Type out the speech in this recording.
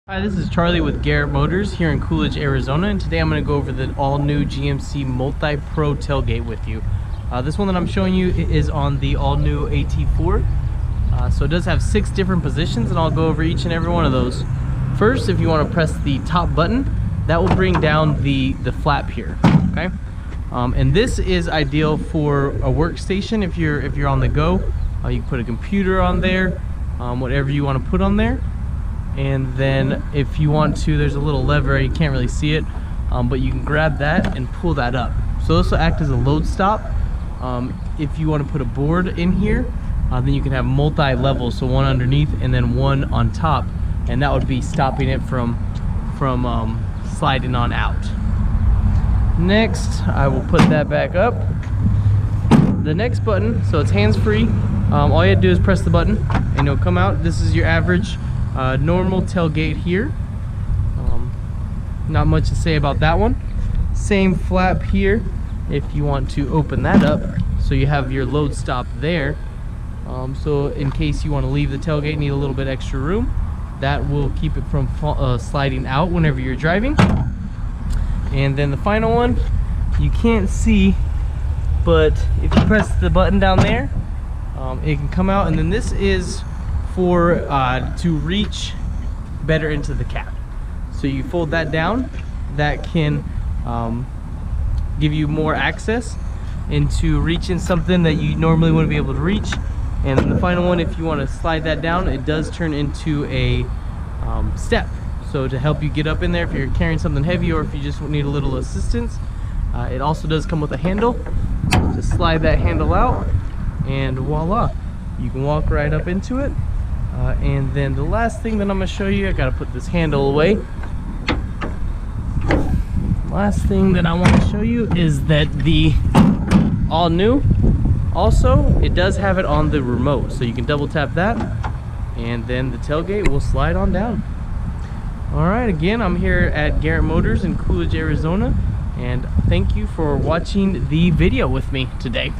Hi, this is Charlie with Garrett Motors here in Coolidge, Arizona, and today I'm going to go over the all-new GMC MultiPro Tailgate with you. This one that I'm showing you is on the all-new AT4. So it does have 6 different positions, and I'll go over each and every one of those. First, if you want to press the top button, that will bring down the flap here. Okay, and this is ideal for a workstation. If you're on the go, you can put a computer on there, whatever you want to put on there. And then if you want to, there's a little lever, you can't really see it, but you can grab that and pull that up. So this will act as a load stop. If you want to put a board in here, then you can have multi-levels, so one underneath and then one on top, and that would be stopping it from sliding on out. Next, I will put that back up. The next button, so it's hands-free. All you have to do is press the button and it'll come out. This is your average normal tailgate here. Not much to say about that one. Same flap here if you want to open that up, so you have your load stop there. So in case you want to leave the tailgate, need a little bit extra room, that will keep it from sliding out whenever you're driving. And then the final one, you can't see, but if you press the button down there, it can come out, and then this is for to reach better into the cab. So you fold that down, that can give you more access into reaching something that you normally wouldn't be able to reach. And then the final one, if you want to slide that down, it does turn into a step, so to help you get up in there if you're carrying something heavy or if you just need a little assistance. It also does come with a handle to slide that handle out, and voila, you can walk right up into it. And then the last thing that I'm going to show you, I gotta put this handle away. Last thing that I want to show you is that the all new, also it does have it on the remote, so you can double tap that and then the tailgate will slide on down. Alright, again, I'm here at Garrett Motors in Coolidge, Arizona, and thank you for watching the video with me today.